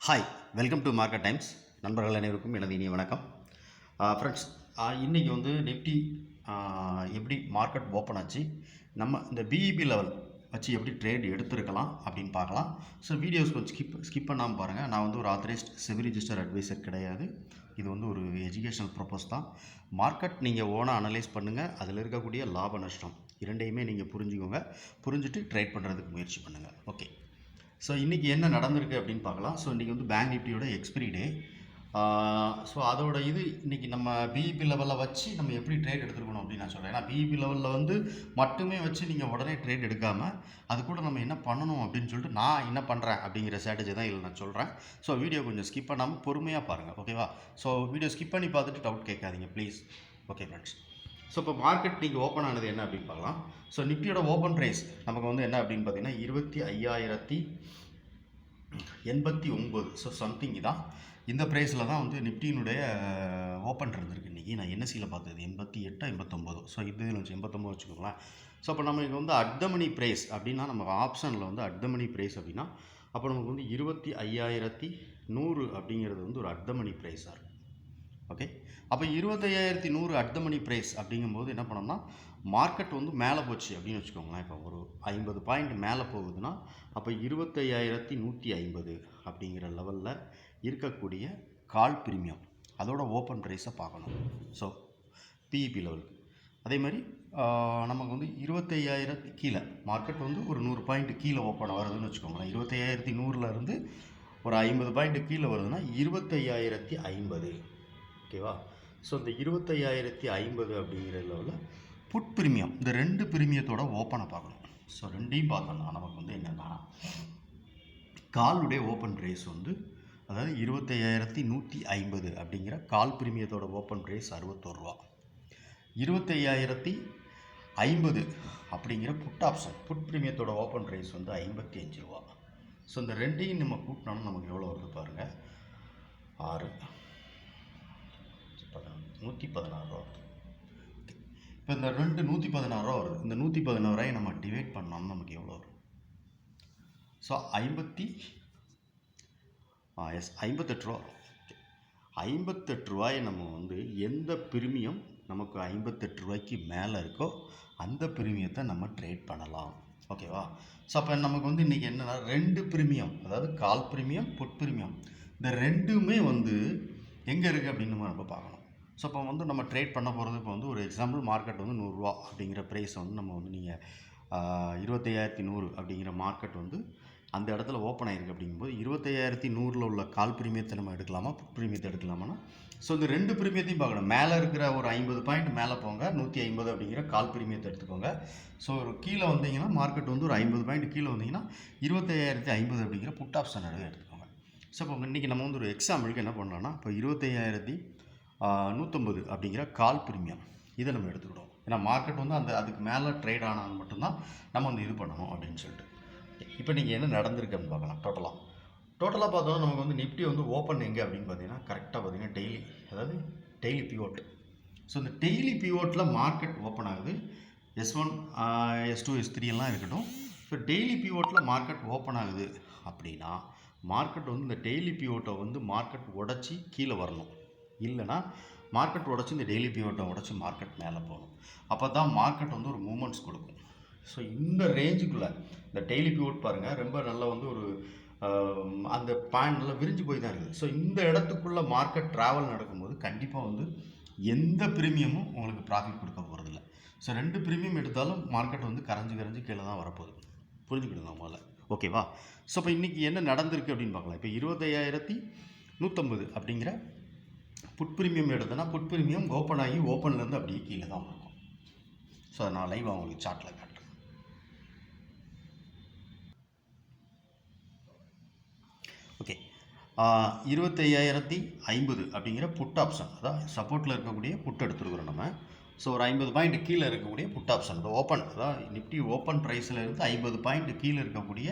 Hi, welcome to market times. நண்பர்கள் அனைவருக்கும் எனது இனிய வணக்கம். ஃப்ரெண்ட்ஸ், இன்றைக்கி வந்து நிஃப்டி எப்படி மார்க்கெட் ஓப்பன் ஆச்சு, நம்ம இந்த பிஇபி லெவல் வச்சு எப்படி ட்ரேட் எடுத்துருக்கலாம் அப்படின்னு பார்க்கலாம். ஸோ வீடியோஸ் கொஞ்சம் ஸ்கிப் பண்ணாமல் பாருங்கள். நான் வந்து ஒரு ஆத்தரைஸ்ட் செபி ரிஜிஸ்டர் அட்வைசர் கிடையாது. இது வந்து ஒரு எஜுகேஷனல் ப்ரப்போஸ் தான். மார்க்கெட் நீங்கள் ஓனாக அனலைஸ் பண்ணுங்கள். அதில் இருக்கக்கூடிய லாப நஷ்டம் இரண்டையுமே நீங்கள் புரிஞ்சுக்கோங்க. புரிஞ்சுட்டு ட்ரேட் பண்ணுறதுக்கு முயற்சி பண்ணுங்கள். ஓகே, ஸோ இன்றைக்கி என்ன நடந்திருக்கு அப்படின்னு பார்க்கலாம். ஸோ இன்றைக்கி வந்து பேங்க் நிஃப்டியோட எக்ஸ்பிரி டே. ஸோ அதோட இன்றைக்கி நம்ம பிஇபி லெவலில் வச்சு நம்ம எப்படி ட்ரேட் எடுத்துருக்கணும் அப்படின்னு நான் சொல்கிறேன். ஏன்னா பிஇபி லெவலில் வந்து மட்டுமே வச்சு நீங்கள் உடனே ட்ரேட் எடுக்காமல் அது கூட நம்ம என்ன பண்ணணும் அப்படின்னு சொல்லிட்டு நான் என்ன பண்ணுறேன் அப்படிங்கிற ஸ்ட்ராட்டஜி தான் இதில் நான் சொல்கிறேன். ஸோ வீடியோ கொஞ்சம் ஸ்கிப் பண்ணாமல் பொறுமையாக பாருங்கள், ஓகேவா? ஸோ வீடியோ ஸ்கிப் பண்ணி பார்த்துட்டு டவுட் கேட்காதீங்க ப்ளீஸ். ஓகே ஃப்ரெண்ட்ஸ், ஸோ இப்போ மார்க்கெட் நீங்கள் ஓப்பன் ஆனது என்ன அப்படின்னு பார்க்கலாம். ஸோ நிஃப்டியோட ஓப்பன் ப்ரைஸ் நமக்கு வந்து என்ன அப்படின்னு பார்த்தீங்கன்னா 25,089. ஸோ சம்திங் தான் இந்த ப்ரைஸில் தான் வந்து நிஃப்டியினுடைய ஓப்பன் இருந்திருக்கு. இன்றைக்கி நான் என்எஸ்சியில் பார்த்தது 88 89. ஸோ இதில் வச்சு 89 வச்சுக்கோங்களேன். ஸோ அப்போ நமக்கு வந்து அட்தமணி ப்ரைஸ் அப்படின்னா நம்ம ஆப்ஷனில் வந்து அட்தமணி ப்ரைஸ் அப்படின்னா அப்போ நமக்கு வந்து 25,100 அப்படிங்கிறது வந்து ஒரு அட்தமணி ப்ரைஸாக இருக்கும். ஓகே, அப்போ 25,100 அட்தமணி ப்ரைஸ் அப்படிங்கும்போது என்ன பண்ணோம்னா மார்க்கெட் வந்து மேலே போச்சு அப்படின்னு வச்சுக்கோங்களேன். இப்போ ஒரு 50 பாயிண்ட் மேலே போகுதுன்னா அப்போ 25,150 அப்படிங்கிற லெவலில் இருக்கக்கூடிய கால் ப்ரீமியம் அதோட ஓப்பன் ப்ரைஸை பார்க்கணும். ஸோ பிஇபி லெவலுக்கு அதே மாதிரி நமக்கு வந்து 25,000 கீழே மார்க்கெட் வந்து ஒரு 100 பாயிண்ட் கீழே ஓப்பன் வருதுன்னு வச்சுக்கோங்களேன். 25,100 ஒரு 50 பாயிண்ட் கீழே வருதுன்னா 25,050. ஓகேவா? ஸோ இந்த 25,050 அப்படிங்கிற லெவலில் புட் ப்ரீமியம் இந்த ரெண்டு ப்ரீமியத்தோட ஓப்பனை பார்க்கணும். ஸோ ரெண்டையும் பார்த்தோம்னா நமக்கு வந்து என்னென்னா காலுடைய ஓப்பன் ப்ரைஸ் வந்து அதாவது 25,150 அப்படிங்கிற கால் ப்ரீமியத்தோட ஓப்பன் ப்ரைஸ் 61 ரூபா. 25,050 அப்படிங்கிற புட் ஆப்ஷன் புட் ப்ரீமியத்தோட ஓப்பன் ப்ரைஸ் வந்து 55 ரூபா. ஸோ இந்த ரெண்டையும் நம்ம கூட்டினோம்னா நமக்கு எவ்வளோ வருது பாருங்கள். 6 116 ரூபா. இப்போ இந்த 116 ரூபா வருது. இந்த 116 ரூபாயை நம்ம டிவைட் பண்ணோம்னா நமக்கு எவ்வளோ வரும்? ஸோ 58 ரூபா வரும். 58 ரூபாயை நம்ம வந்து எந்த ப்ரீமியம் நமக்கு 58 ரூபாய்க்கு மேலே இருக்கோ அந்த ப்ரீமியத்தை நம்ம ட்ரேட் பண்ணலாம். ஓகேவா? ஸோ அப்போ நமக்கு வந்து இன்றைக்கி என்னென்னா ரெண்டு ப்ரீமியம், அதாவது கால் ப்ரீமியம் புட் ப்ரீமியம், இந்த ரெண்டுமே வந்து எங்கே இருக்குது அப்படின்னு நம்ம பார்க்கணும். ஸோ இப்போ வந்து நம்ம ட்ரேட் பண்ண போகிறது இப்போ வந்து ஒரு எக்ஸாம்பிள் மார்க்கெட் வந்து 100 ரூபா அப்படிங்கிற ப்ரைஸை வந்து நம்ம வந்து நீங்கள் 25,100 அப்படிங்கிற மார்க்கெட் வந்து அந்த இடத்துல ஓப்பன் ஆகிருக்கு. அப்படிங்கும்போது 25,100 உள்ள கால் ப்ரீமியத்தை நம்ம எடுக்கலாமா புட் ப்ரீமியத்தை எடுக்கலாமான்னா ஸோ இந்த ரெண்டு ப்ரீமியத்தையும் பார்க்கணும். மேலே இருக்கிற ஒரு 50 பாயிண்ட் மேலே போங்க, 150 அப்படிங்கிற கால் ப்ரீமியத்தை எடுத்துக்கோங்க. ஸோ ஒரு கீழே வந்தீங்கன்னா மார்க்கெட் வந்து ஒரு 50 பாயிண்ட் கீழே வந்தீங்கன்னா 25,050 அப்படிங்கிற புட் ஆப்ஷன் எடுத்துக்கோங்க. ஸோ இப்போ இன்றைக்கி நம்ம வந்து ஒரு எக்ஸாம்பிளுக்கு என்ன பண்ணோம்னா இப்போ 25,150 அப்படிங்கிற கால் ப்ரீமியம் இதை நம்ம எடுத்துக்கிட்டோம். ஏன்னா மார்க்கெட் வந்து அதுக்கு மேலே ட்ரேட் ஆனால் மட்டும்தான் நம்ம வந்து இது பண்ணணும் அப்படின்னு சொல்லிட்டு. இப்போ நீங்கள் என்ன நடந்திருக்கு அப்படின்னு பார்க்கலாம். டோட்டலாக பார்த்தோம்னா நமக்கு வந்து நிஃப்டி வந்து ஓப்பன் எங்கே அப்படின்னு பார்த்தீங்கன்னா கரெக்டாக பார்த்தீங்கன்னா டெய்லி பிவோட். ஸோ இந்த டெய்லி பிவோட்டில் மார்க்கெட் ஓப்பன் ஆகுது. S1 S2 S3 எல்லாம் இருக்கட்டும். இப்போ டெய்லி பிவோட்டில் மார்க்கெட் ஓப்பன் ஆகுது அப்படின்னா மார்க்கெட் வந்து இந்த டெய்லி பிவோட்டை வந்து மார்க்கெட் உடச்சி கீழே வரணும். இல்லைனா மார்க்கெட் உடச்சி இந்த டெய்லி பிவோட்டை உடச்சி மார்க்கெட் மேலே போகணும். அப்போ தான் மார்க்கெட் வந்து ஒரு மூமெண்ட்ஸ் கொடுக்கும். ஸோ இந்த ரேஞ்சுக்குள்ளே இந்த டெய்லி பிவோட் பாருங்கள் ரொம்ப நல்லா வந்து ஒரு அந்த பாயிண்ட் நல்லா விரிஞ்சு போய் தான் இருக்குது. ஸோ இந்த இடத்துக்குள்ளே மார்க்கெட் ட்ராவல் நடக்கும்போது கண்டிப்பாக வந்து எந்த ப்ரீமியமும் உங்களுக்கு ப்ராஃபிட் கொடுக்க போகிறதில்ல. ஸோ ரெண்டு ப்ரீமியம் எடுத்தாலும் மார்க்கெட் வந்து கரைஞ்சி கீழே தான் வரப்போகுது. புரிஞ்சுக்கிடுங்க முதல்ல, ஓகேவா? ஸோ இப்போ இன்றைக்கி என்ன நடந்திருக்கு அப்படின்னு பார்க்கலாம். இப்போ 25,150 அப்படிங்கிற புட் ப்ரீமியம் எடுத்தோன்னா புட் ப்ரீமியம் ஓப்பன் ஆகி ஓப்பன்லேருந்து அப்படியே கீழே தான் இருக்கும். ஸோ அதை நான் லைவாக உங்களுக்கு சார்ட்டில் காட்டுறேன். ஓகே, 25,050 அப்படிங்கிற புட் ஆப்ஷன், அதான் சப்போர்ட்டில் இருக்கக்கூடிய புட் எடுத்துருக்குறோம் நம்ம. ஸோ ஒரு 50 பாயிண்ட் கீழே இருக்கக்கூடிய புட் ஆப்ஷன் ஓப்பன், அதாவது நிஃப்டி ஓப்பன் ப்ரைஸில் இருந்து 50 பாயிண்ட் கீழே இருக்கக்கூடிய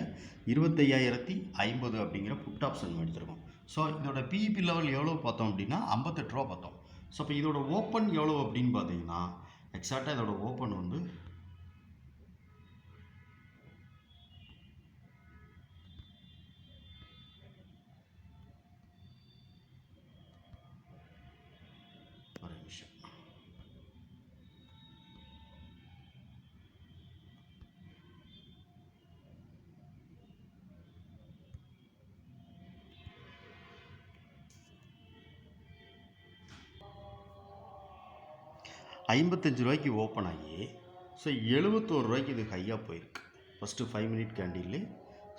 25,050 அப்படிங்கிற புட் ஆப்ஷன் எடுத்துருக்கோம். ஸோ இதோட பிஇபி லெவல் எவ்வளோ பார்த்தோம் அப்படின்னா 58 ரூபா பார்த்தோம். ஸோ இப்போ இதோட ஓப்பன் எவ்வளோ அப்படின்னு பார்த்தீங்கன்னா எக்ஸாக்டாக இதோட ஓப்பன் வந்து 55 ரூபாய்க்கு ஓப்பன் ஆகி ஸோ 71 ரூபாய்க்கு இது ஹையாக போயிருக்கு ஃபஸ்ட்டு 5 மினிட் கேண்டில்லே.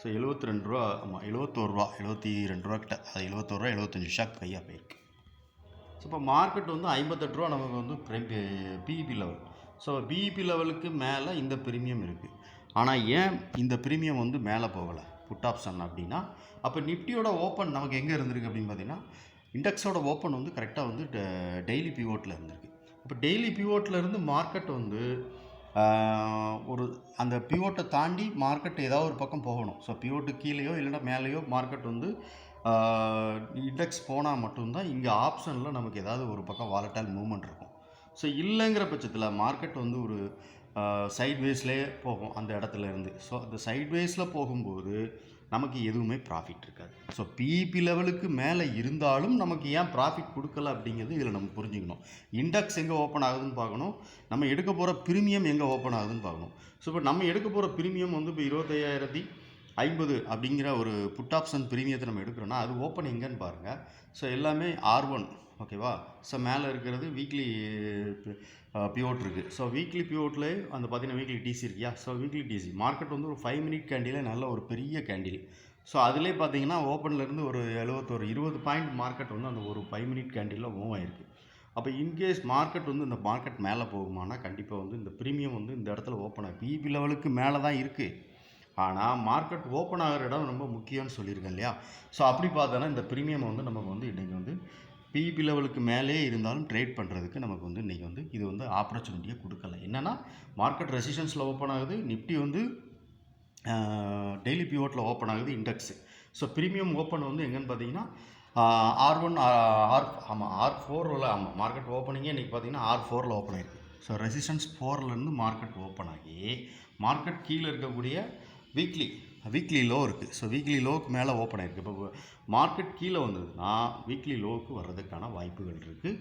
ஸோ 72 ரூபா, ஆமாம் 71 ரூபா, 72 ரூபா கிட்ட, அது 71 ரூபா 75 ஷாக் ஹையாக போயிருக்கு. ஸோ இப்போ மார்க்கெட் வந்து 58 ரூபா நமக்கு வந்து பிஇபி லெவல். ஸோ பிஇபி லெவலுக்கு மேலே இந்த ப்ரீமியம் இருக்குது. ஆனால் ஏன் இந்த ப்ரீமியம் வந்து மேலே போகலை புட் ஆப்ஷன் அப்படின்னா, அப்போ நிஃப்டியோட ஓப்பன் நமக்கு எங்கே இருந்திருக்கு அப்படின்னு பார்த்தீங்கன்னா, இண்டெக்ஸோட ஓப்பன் வந்து கரெக்டாக வந்து டெய்லி பிவோட்டில் இருந்திருக்கு. இப்போ டெய்லி பிவோட்டில் இருந்து மார்க்கெட் வந்து ஒரு அந்த பிவோட்டை தாண்டி மார்க்கெட் ஏதாவது ஒரு பக்கம் போகணும். ஸோ பிவோட்டு கீழேயோ இல்லைன்னா மேலேயோ மார்க்கெட் வந்து இண்டெக்ஸ் போனால் மட்டும்தான் இங்கே ஆப்ஷனில் நமக்கு ஏதாவது ஒரு பக்கம் வாலட்டைல் மூவ்மெண்ட் இருக்கும். ஸோ இல்லைங்கிற பட்சத்தில் மார்க்கெட் வந்து ஒரு சைட்வேஸ்லேயே போகும் அந்த இடத்துல இருந்து. ஸோ அந்த சைட்வேஸில் போகும்போது நமக்கு எதுவுமே ப்ராஃபிட் இருக்காது. ஸோ பிஇபி லெவலுக்கு மேலே இருந்தாலும் நமக்கு ஏன் ப்ராஃபிட் கொடுக்கல அப்படிங்கிறது இதில் நம்ம புரிஞ்சுக்கணும். இண்டெக்ஸ் எங்கே ஓப்பன் ஆகுதுன்னு பார்க்கணும், நம்ம எடுக்க போகிற ப்ரீமியம் எங்கே ஓப்பன் ஆகுதுன்னு பார்க்கணும். ஸோ இப்போ நம்ம எடுக்க போகிற ப்ரீமியம் வந்து இப்போ 25,050 அப்படிங்கிற ஒரு புட் ஆப்ஷன் ப்ரீமியத்தை நம்ம எடுக்கிறோன்னா அது ஓப்பன் எங்கேன்னு பாருங்கள். ஸோ எல்லாமே R1, ஓகேவா. ஸோ மேலே இருக்கிறது வீக்லி பிவோட் இருக்குது. ஸோ வீக்லி பிவோட்டில் அந்த பார்த்தீங்கன்னா வீக்லி டிசி இருக்கியா. ஸோ வீக்லி டிசி மார்க்கெட் வந்து ஒரு 5 மினிட் கேண்டிலே நல்ல ஒரு பெரிய கேண்டில். ஸோ அதிலே பார்த்தீங்கன்னா ஓப்பன்லேருந்து ஒரு 20 பாயிண்ட் மார்க்கெட் வந்து அந்த ஒரு 5 மினிட் கேண்டிலில் மூவ் ஆகிருக்கு. அப்போ இன்கேஸ் மார்க்கெட் வந்து இந்த மார்க்கெட் மேலே போகுமானா கண்டிப்பாக வந்து இந்த ப்ரீமியம் வந்து இந்த இடத்துல ஓப்பன் ஆகும். பிஇபி லெவலுக்கு மேலே தான் இருக்குது, ஆனால் மார்க்கெட் ஓப்பன் ஆகிற இடம் ரொம்ப முக்கியம்னு சொல்லியிருக்கேன் இல்லையா. ஸோ அப்படி பார்த்தோன்னா இந்த ப்ரீமியம் வந்து நமக்கு வந்து இன்றைக்கி வந்து பிஇபி லெவலுக்கு மேலே இருந்தாலும் ட்ரேட் பண்ணுறதுக்கு நமக்கு வந்து இன்றைக்கி வந்து இது வந்து ஆப்பர்ச்சுனிட்டியை கொடுக்கல. என்னென்னா மார்க்கெட் ரெசிஸ்டன்ஸில் ஓப்பன் ஆகுது, நிஃப்டி வந்து டெய்லி பிவோட்டில் ஓப்பன் ஆகுது இண்டெக்ஸு. ஸோ ப்ரீமியம் ஓப்பன் வந்து எங்கன்னு பார்த்தீங்கன்னா R1 R4ல் ஆமாம் மார்க்கெட் ஓப்பனிங்கே இன்றைக்கி பார்த்தீங்கன்னா R4ல் ஓப்பன் ஆகிருக்கு. ஸோ ரெசிஸ்டன்ஸ் 4லேருந்து மார்க்கெட் ஓப்பன் ஆகி மார்க்கெட் கீழே இருக்கக்கூடிய வீக்லி லோ இருக்குது. ஸோ வீக்லி லோவுக்கு மேலே ஓப்பன் ஆகிருக்கு. இப்போ மார்க்கெட் கீழே வந்ததுன்னா வீக்லி லோவுக்கு வர்றதுக்கான வாய்ப்புகள் இருக்குது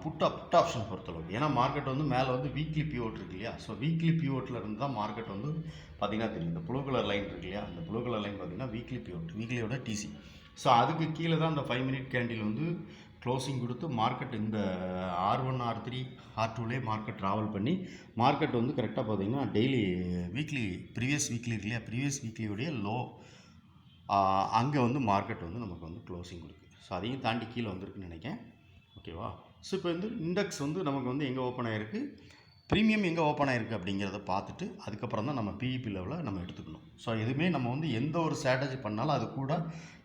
புட் ஆப்ஷன் பொறுத்தளவுக்கு. ஏன்னா மார்க்கெட் வந்து மேலே வந்து வீக்லி பிவோட் இருக்கு இல்லையா. ஸோ வீக்லி பிவோட்டில் இருந்து தான் மார்க்கெட் வந்து பார்த்திங்கன்னா தெரியும். இந்த ப்ளூ கலர் லைன் இருக்கு இல்லையா, அந்த ப்ளூ கலர் லைன் பார்த்திங்கன்னா வீக்லி பிவோட், வீக்லியோட டிசி. ஸோ அதுக்கு கீழே தான் இந்த 5 மினிட் கேண்டில் வந்து க்ளோசிங் கொடுத்து மார்க்கெட் இந்த R1 R3 R2லே மார்க்கெட் ட்ராவல் பண்ணி மார்க்கெட் வந்து கரெக்டாக பார்த்தீங்கன்னா டெய்லி ப்ரீவியஸ் வீக்லி இருக்கு இல்லையா, ப்ரீவியஸ் வீக்லியோடைய லோ அங்கே வந்து மார்க்கெட் வந்து நமக்கு வந்து க்ளோசிங் கொடுக்கு. ஸோ அதையும் தாண்டி கீழே வந்திருக்குன்னு நினைக்கிறேன், ஓகேவா. ஸோ இப்போ வந்து இண்டெக்ஸ் வந்து நமக்கு வந்து எங்கே ஓப்பன் ஆகிருக்கு, ப்ரீமியம் எங்கே ஓப்பன் ஆகிருக்கு அப்படிங்கிறத பார்த்துட்டு அதுக்கப்புறம் தான் நம்ம பிஇபி லெவலில் நம்ம எடுத்துக்கணும். ஸோ எதுவுமே நம்ம வந்து எந்த ஒரு ஸ்ட்ராட்டஜி பண்ணாலும் அது கூட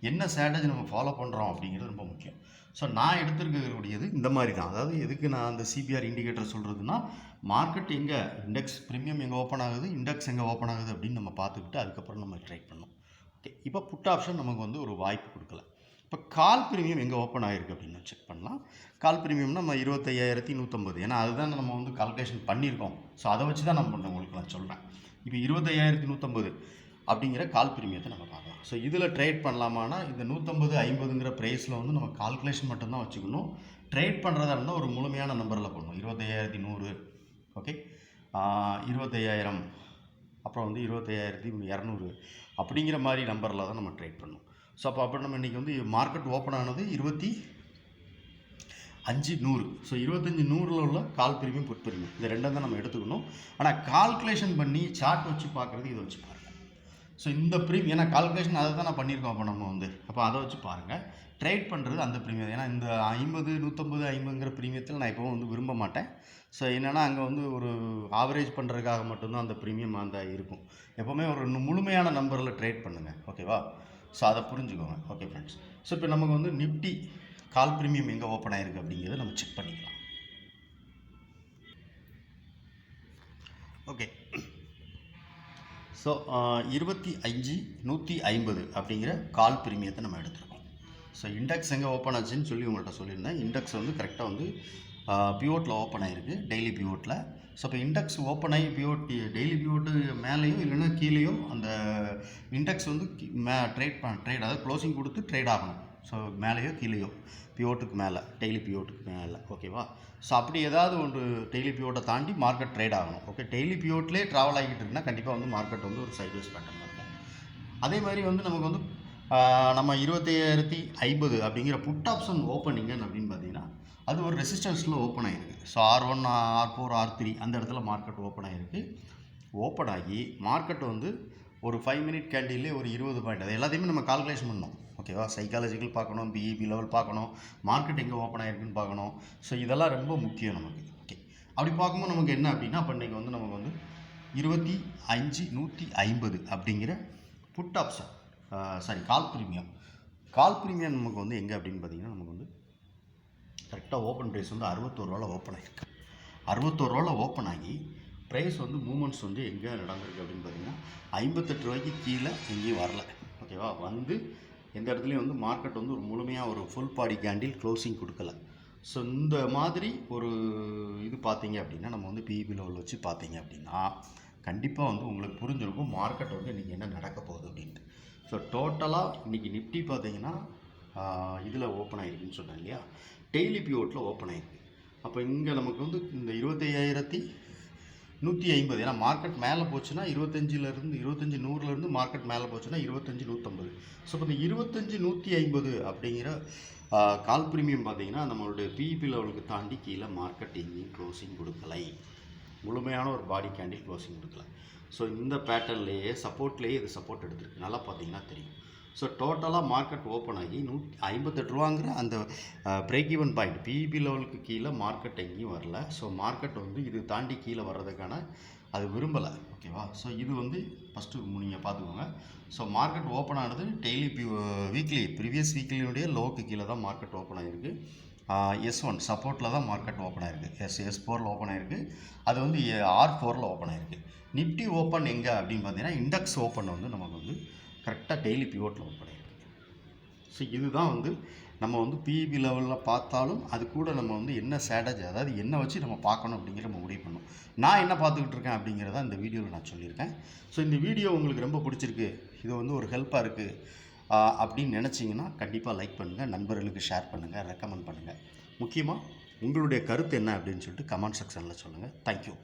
என்ன ஸ்ட்ராட்டஜி நம்ம ஃபாலோ பண்ணுறோம் அப்படிங்கிறது ரொம்ப முக்கியம். ஸோ நான் எடுத்துருக்கக்கூடியது இந்த மாதிரி தான். அதாவது எதுக்கு நான் அந்த சிபிஆர் இண்டிகேட்டர் சொல்கிறதுனா, மார்க்கெட் எங்கே இண்டெக்ஸ் ப்ரீமியம் எங்கே ஓப்பன் ஆகுது, இண்டெக்ஸ் எங்கே ஓப்பன் ஆகுது அப்படின்னு நம்ம பார்த்துக்கிட்டு அதுக்கப்புறம் நம்ம ட்ரேட் பண்ணணும். ஓகே, இப்போ புட் ஆப்ஷன் நமக்கு வந்து ஒரு வாய்ப்பு கொடுக்கல. இப்போ கால் ப்ரீமியம் எங்கே ஓப்பன் ஆகிருக்கு அப்படின்னு செக் பண்ணலாம். கால் ப்ரீமியம்னா நம்ம 25,150, ஏன்னா அதுதான் நம்ம வந்து கால்குலேஷன் பண்ணியிருக்கோம். ஸோ அதை வச்சு தான் நம்ம உங்களுக்கு நான் சொல்கிறேன். இப்போ 25,150 அப்படிங்கிற கால் ப்ரீமியத்தை நம்ம பார்க்கலாம். ஸோ இதில் ட்ரேட் பண்ணலாமான்னா இந்த 150-50ங்கிற ப்ரைஸில் வந்து நம்ம கால்குலேஷன் மட்டும்தான் வச்சுக்கணும். ட்ரேட் பண்ணுறதா இருந்தால் ஒரு முழுமையான நம்பரில் பண்ணணும். 25,100, ஓகே, 25,000, அப்புறம் வந்து 25,200 அப்படிங்கிற மாதிரி நம்பரில் தான் நம்ம ட்ரேட் பண்ணணும். ஸோ அப்போ நம்ம இன்றைக்கி வந்து மார்க்கெட் ஓப்பன் ஆனது 25,100. ஸோ 25,100 உள்ள கால் ப்ரீமியம் புட் ப்ரீமியம் இது ரெண்டும் தான் நம்ம எடுத்துக்கணும். ஆனால் கால்குலேஷன் பண்ணி சார்ட் வச்சு பார்க்குறது இதை வச்சு பாருங்கள். ஸோ இந்த ப்ரீமியம் ஏன்னா கால்குலேஷன் அதை தான் நான் பண்ணியிருக்கோம். அப்போ நம்ம வந்து அப்போ அதை வச்சு பாருங்கள். ட்ரேட் பண்ணுறது அந்த ப்ரீமியம். ஏன்னா இந்த 50, 150, 50ங்கிற ப்ரீமியத்தில் நான் எப்போவும் வந்து விரும்ப மாட்டேன். ஸோ என்னென்னா அங்கே வந்து ஒரு ஆவரேஜ் பண்ணுறதுக்காக மட்டும்தான் அந்த ப்ரீமியம் அந்த இருக்கும். எப்போவுமே ஒரு முழுமையான நம்பரில் ட்ரேட் பண்ணுங்கள், ஓகேவா. ஸோ அதை புரிஞ்சுக்கோங்க, ஓகே ஃப்ரெண்ட்ஸ். ஸோ இப்போ நமக்கு வந்து நிஃப்டி கால் ப்ரீமியம் எங்கே ஓப்பன் ஆகிருக்கு அப்படிங்கிறத நம்ம செக் பண்ணிக்கலாம். ஓகே, ஸோ 25,150 அப்படிங்கிற கால் ப்ரீமியத்தை நம்ம எடுத்துருக்கோம். ஸோ இண்டெக்ஸ் எங்கே ஓப்பன் ஆச்சுன்னு சொல்லி உங்கள்கிட்ட சொல்லியிருந்தேன். இண்டெக்ஸ் வந்து கரெக்டாக வந்து பிவோட்டில் ஓப்பன் ஆகிருக்கு, டெய்லி பிவோட்டில். ஸோ இப்போ இண்டெக்ஸ் ஓப்பன் ஆகி டெய்லி பிவோட்டு மேலேயோ இல்லைன்னா கீழேயோ அந்த இண்டெக்ஸ் வந்து ட்ரேட் அதாவது க்ளோசிங் கொடுத்து ட்ரேட் ஆகணும். ஸோ மேலேயோ கீழேயோ பிவோட்டுக்கு மேலே, டெய்லி பிவோட்டுக்கு மேலே, ஓகேவா. ஸோ அப்படி ஏதாவது ஒரு டெய்லி பிவோட்டை தாண்டி மார்க்கெட் ட்ரேட் ஆகணும். ஓகே, டெய்லி பிவோட்லேயே ட்ராவல் ஆகிட்டு இருக்குன்னா கண்டிப்பாக வந்து மார்க்கெட் வந்து ஒரு சைட்வேஸ் பேட்டர்னில் இருக்கும். அதே மாதிரி வந்து நமக்கு வந்து நம்ம 25,050 அப்படிங்கிற புட் ஆப்ஷன் ஓப்பனிங்கன்னு அப்படின்னு பார்த்தீங்கன்னா அது ஒரு ரெசிஸ்டன்ஸில் ஓப்பன் ஆகிருக்கு. ஸோ R1 R4 R3 அந்த இடத்துல மார்க்கெட் ஓப்பன் ஆகிருக்கு. ஓப்பன் ஆகி மார்க்கெட் வந்து ஒரு 5 மினிட் கேண்டில்லே ஒரு 20 பாயிண்ட், அது எல்லாத்தையுமே நம்ம கால்குலேஷன் பண்ணணும். ஓகேவா, சைக்காலஜிக்கல் பார்க்கணும், பிஇபி லெவல் பார்க்கணும், மார்க்கெட் எங்கே ஓப்பன் ஆகிருக்குன்னு பார்க்கணும். ஸோ இதெல்லாம் ரொம்ப முக்கியம் நமக்கு. ஓகே, அப்படி பார்க்கும்போது நமக்கு என்ன அப்படின்னா, அப்போ இன்றைக்கி வந்து நமக்கு வந்து 25,150 அப்படிங்கிற புட் ஆப்ஷன், கால் ப்ரீமியம். கால் ப்ரீமியம் நமக்கு வந்து எங்கே அப்படின்னு பார்த்தீங்கன்னா, நமக்கு வந்து கரெக்டாக ஓப்பன் ப்ரைஸ் வந்து 61 ரூபாவில் ஓப்பன் ஆகிருக்கு. 61 ரூபாவில் ஓப்பன் ஆகி ப்ரைஸ் வந்து மூமெண்ட்ஸ் வந்து எங்கே நடந்திருக்கு அப்படின்னு பார்த்தீங்கன்னா, 58 ரூபாய்க்கு கீழே எங்கேயும் வரல. ஓகேவா, வந்து எந்த இடத்துலையும் வந்து மார்க்கெட் வந்து ஒரு முழுமையாக ஒரு ஃபுல் பாடி கேண்டில் க்ளோசிங் கொடுக்கல. ஸோ இந்த மாதிரி ஒரு இது பார்த்தீங்க அப்படின்னா, நம்ம வந்து பிஇபி லெவல் வச்சு பார்த்தீங்க அப்படின்னா கண்டிப்பாக வந்து உங்களுக்கு புரிஞ்சிருக்கும் மார்க்கெட் வந்து இன்றைக்கி என்ன நடக்க போகுது அப்படின்ட்டு. ஸோ டோட்டலாக இன்றைக்கி நிஃப்டி பார்த்தீங்கன்னா இதில் ஓப்பன் ஆகிருக்குன்னு சொன்னேன் இல்லையா, டெய்லி பிவோட்டில் ஓப்பன் ஆகிருக்கு. அப்போ இங்கே நமக்கு வந்து இந்த 25,150, ஏன்னா மார்க்கெட் மேலே போச்சுன்னா 25,100 மார்க்கெட் மேலே போச்சுன்னா 25,150. ஸோ இப்போ இந்த 25,150 அப்படிங்கிற கால் ப்ரீமியம் பார்த்தீங்கன்னா நம்மளுடைய பிஇபி லெவலுக்கு தாண்டி கீழே மார்க்கெட் எங்கேயும் க்ளோசிங் கொடுக்கலை, முழுமையான ஒரு பாடி கேண்டில் க்ளோசிங் கொடுக்கல. ஸோ இந்த பேட்டர்ன்லேயே சப்போர்ட்லேயே இது சப்போர்ட் எடுத்துருக்கு, நல்லா பார்த்தீங்கன்னா தெரியும். ஸோ டோட்டலாக மார்க்கெட் ஓப்பன் ஆகி 158 ரூபாங்கிற அந்த பிரேக் ஈவன் பாயிண்ட் பிஇபி லெவலுக்கு கீழே மார்க்கெட் எங்கேயும் வரல. ஸோ மார்க்கெட் வந்து இது தாண்டி கீழே வர்றதுக்கான அது விரும்பலை. ஓகேவா, ஸோ இது வந்து ஃபஸ்ட்டு நீங்கள் பார்த்துக்கோங்க. ஸோ மார்க்கெட் ஓப்பன் ஆனது டெய்லி வீக்லி ப்ரீவியஸ் வீக்லியுடைய லோவுக்கு கீழே தான் மார்க்கெட் ஓப்பன் ஆகிருக்கு. S1 சப்போர்ட்டில் தான் மார்க்கெட் ஓப்பன் ஆகிருக்கு. S4ல் ஓப்பன் ஆகிருக்கு. அது வந்து R4ல் ஓப்பன் ஆகிருக்கு. நிஃப்டி ஓப்பன் எங்கே அப்படின்னு பார்த்தீங்கன்னா, இண்டெக்ஸ் ஓப்பன் வந்து நமக்கு வந்து கரெக்டாக டெய்லி பிவோட்டில் ஓப்பன் ஆகிருக்கு. ஸோ இதுதான் வந்து நம்ம வந்து பிஇபி லெவலில் பார்த்தாலும் அது கூட நம்ம வந்து என்ன ஸ்ட்ராட்டஜி, அதாவது என்ன வச்சு நம்ம பார்க்கணும் அப்படிங்கிற நம்ம முடிவு பண்ணணும். நான் என்ன பார்த்துக்கிட்டு இருக்கேன் அப்படிங்கிறத இந்த வீடியோவில் நான் சொல்லியிருக்கேன். ஸோ இந்த வீடியோ உங்களுக்கு ரொம்ப பிடிச்சிருக்கு, இது வந்து ஒரு ஹெல்ப்பாக இருக்குது அப்படின்னு நினச்சிங்கன்னா கண்டிப்பாக லைக் பண்ணுங்கள், நண்பர்களுக்கு ஷேர் பண்ணுங்கள், ரெக்கமெண்ட் பண்ணுங்கள். முக்கியமாக உங்களுடைய கருத்து என்ன அப்படின்னு சொல்லிட்டு கமெண்ட் செக்ஷனில் சொல்லுங்கள். தேங்க்யூ.